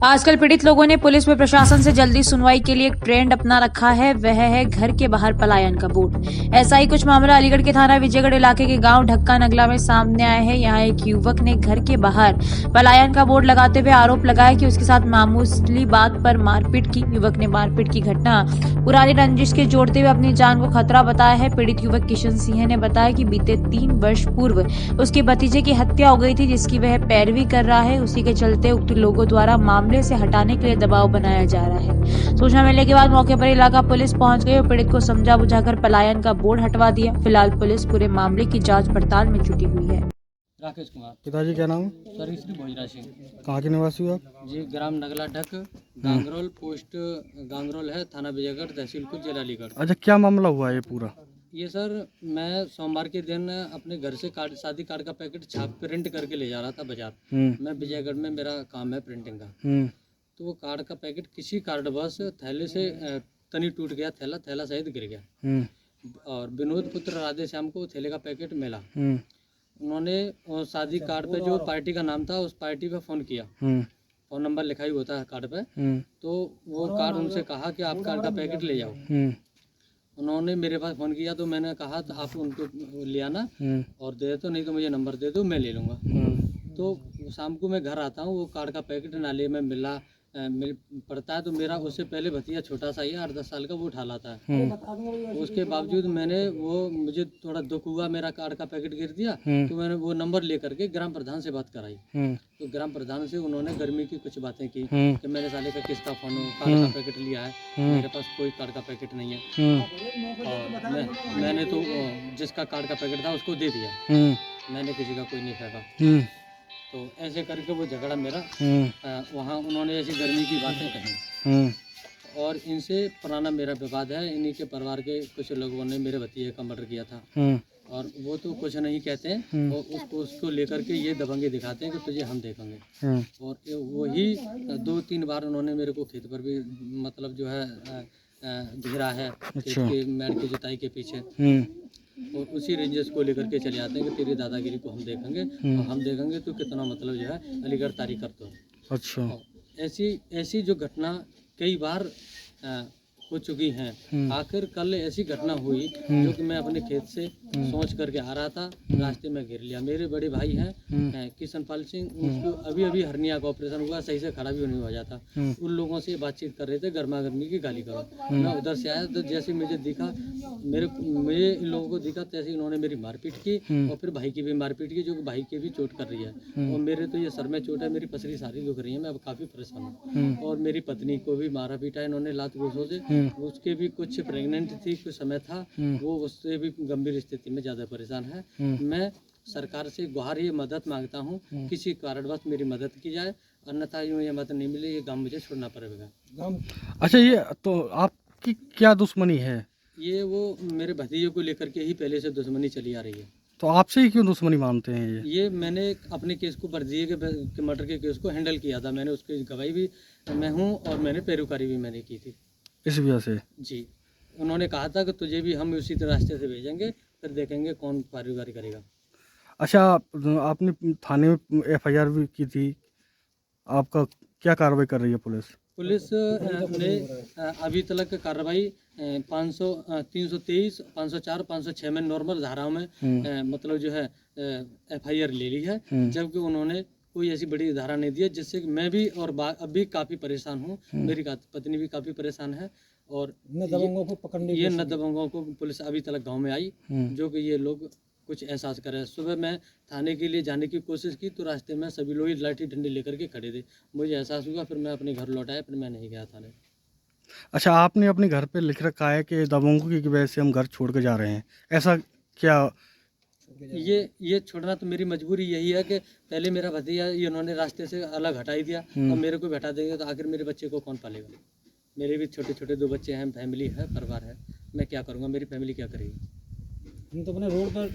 आजकल पीड़ित लोगों ने पुलिस व प्रशासन से जल्दी सुनवाई के लिए एक ट्रेंड अपना रखा है, वह है घर के बाहर पलायन का बोर्ड। ऐसा ही कुछ मामला अलीगढ़ के थाना विजयगढ़ इलाके के गांव ढक्का नगला में सामने आया है। यहां एक युवक ने घर के बाहर पलायन का बोर्ड लगाते हुए आरोप लगाया कि उसके साथ मामूली बात पर मारपीट की। युवक ने मारपीट की घटना पुरानी रंजिश के जोड़ते हुए अपनी जान को खतरा बताया है। पीड़ित युवक किशन सिंह ने बताया कि बीते 3 वर्ष पूर्व उसके भतीजे की हत्या हो गई थी, जिसकी वह पैरवी कर रहा है। उसी के चलते उक्त लोगों द्वारा मामले से हटाने के लिए दबाव बनाया जा रहा है। सूचना मिलने के बाद मौके पर इलाका पुलिस पहुंच गई और पीड़ित को समझा बुझाकर पलायन का बोर्ड हटवा दिया। फिलहाल पुलिस पूरे मामले की जांच पड़ताल में जुटी हुई है। राकेश कुमार। पिताजी क्या नाम है? सर श्री भोजरा सिंह कहाँ के निवासी हो आप? जी, ग्राम नगला ढक, गांगरोल पोस्ट गांगरोल है, थाना विजयगढ़, तहसील कुछ, जिला अलीगढ़। अच्छा, क्या मामला हुआ ये पूरा? ये सर, मैं सोमवार के दिन अपने घर से कार्ड, शादी कार्ड का पैकेट छाप प्रिंट करके ले जा रहा था बाजार। मैं विजयगढ़ में, मेरा काम है प्रिंटिंग का। तो वो कार्ड का पैकेट किसी कारणवश थैले से तनी टूट गया, थैला सहित गिर गया और विनोद पुत्र राधे श्याम को थैले का पैकेट मिला। उन्होंने शादी कार्ड पे जो पार्टी का नाम था, उस पार्टी पे फ़ोन किया। फ़ोन नंबर लिखा ही होता है कार्ड पे। तो वो कार्ड उनसे कहा कि आप कार्ड का पैकेट ले जाओ। उन्होंने मेरे पास फ़ोन किया तो मैंने कहा तो आप उनको ले आना और दे दो, नहीं तो मुझे नंबर दे दो, मैं ले लूँगा। तो शाम को मैं घर आता हूँ, वो कार्ड का पैकेट नाले में मिल पड़ता है। तो मेरा उससे पहले भतीजा छोटा सा ही 8-10 साल का, वो उठा लाता है। उसके बावजूद मुझे थोड़ा दुख हुआ, मेरा कार्ड का पैकेट गिर दिया। तो मैंने वो नंबर लेकर के ग्राम प्रधान से बात कराई। तो ग्राम प्रधान से उन्होंने गर्मी की कुछ बातें की कि मेरे साले का किसका फ़ोन हो, कार्ड का पैकेट लिया है, मेरे पास कोई कार्ड का पैकेट नहीं है। और मैंने तो जिसका कार्ड का पैकेट था उसको दे दिया, मैंने किसी का कोई नहीं फेंका। तो ऐसे करके वो झगड़ा मेरा वहाँ उन्होंने ऐसी गर्मी की बातें कही और इनसे पुराना मेरा विवाद है। इन्हीं के परिवार के कुछ लोगों ने मेरे भतीजे का मर्डर किया था और वो तो कुछ नहीं कहते हैं और उसको लेकर के ये दबंगे दिखाते हैं कि तुझे हम देखेंगे। और वही 2-3 बार उन्होंने मेरे को खेत पर भी मतलब जो है घेरा है, खेत के मेड़ की जुताई के पीछे। और उसी रेंजर्स को लेकर के चले आते हैं कि तेरी दादागिरी को हम देखेंगे और हम देखेंगे तो कितना मतलब जो है अलीगढ़ तारीख करते हो। अच्छा, ऐसी जो घटना कई बार हो चुकी हैं। आखिर कल ऐसी घटना हुई जो कि मैं अपने खेत से सोच करके आ रहा था, रास्ते में घेर लिया। मेरे बड़े भाई हैं किशनपाल सिंह, उसको अभी अभी हर्निया का ऑपरेशन हुआ, सही से खड़ा भी नहीं हो जाता। उन लोगों से बातचीत कर रहे थे, गर्मा गर्मी की गाली करो। मैं उधर से आया तो जैसे मुझे दिखा, मुझे इन लोगों को दिखा, तैसे इन्होंने मेरी मारपीट की और फिर भाई की भी मारपीट की, जो कि भाई की भी चोट कर रही है। और मेरे तो ये सर में चोट है, मेरी पसली सारी दुख रही है, मैं अब काफ़ी परेशान हूँ। और मेरी पत्नी को भी मारा पीटा इन्होंने लात घूसों से। उसके भी कुछ प्रेग्नेंट थी, कुछ समय था, वो उससे भी गंभीर स्थिति में ज़्यादा परेशान है। मैं सरकार से गुहार ये मदद मांगता हूँ, किसी कारणवश मेरी मदद की जाए, अन्यथा यूँ ये मदद नहीं मिले, ये गाँव मुझे छोड़ना पड़ेगा। अच्छा, ये तो आपकी क्या दुश्मनी है? ये वो मेरे भतीजे को लेकर के ही पहले से दुश्मनी चली आ रही है। तो आपसे ही क्यों दुश्मनी मानते हैं ये मैंने अपने केस को, भतीजे के मर्डर के केस को हैंडल किया था। मैंने उसकी गवाही भी मैं हूँ और मैंने पैरोकारी भी मैंने की थी इस वजह से? जी। उन्होंने कहा था कि तुझे भी हम उसी रास्ते से भेजेंगे, फिर देखेंगे कौन पैरोकारी करेगा। अच्छा, आपने थाने में FIR भी की थी, आपका क्या कार्रवाई कर रही है पुलिस? पुलिस ने अभी तक कार्रवाई 323, 504, 506 में नॉर्मल धाराओं में मतलब जो है FIR ले ली है, जबकि उन्होंने कोई ऐसी बड़ी धारा नहीं दी है, जिससे कि मैं भी और अभी काफ़ी परेशान हूँ। मेरी पत्नी भी काफ़ी परेशान है और ये नदबंगों को पुलिस अभी तक गांव में आई, जो कि ये लोग कुछ एहसास करें। सुबह मैं थाने के लिए जाने की कोशिश की तो रास्ते में सभी लोग लाठी डंडे लेकर के खड़े थे। मुझे एहसास हुआ, फिर मैं अपने घर लौट आया, फिर मैं नहीं गया थाने। अच्छा, आपने अपने घर पे लिख रखा है कि दबंगों की वजह से हम घर छोड़ के जा रहे हैं, ऐसा क्या? ये छोड़ना तो मेरी मजबूरी यही है कि पहले मेरा भतीजा इन्होंने रास्ते से अलग हटा ही दिया और मेरे को भी हटा देंगे तो आखिर मेरे बच्चे को कौन पालेगा? मेरे भी छोटे छोटे 2 बच्चे हैं, फैमिली है, परिवार है, मैं क्या करूँगा, मेरी फैमिली क्या करेगी? हम तो अपने रोड पर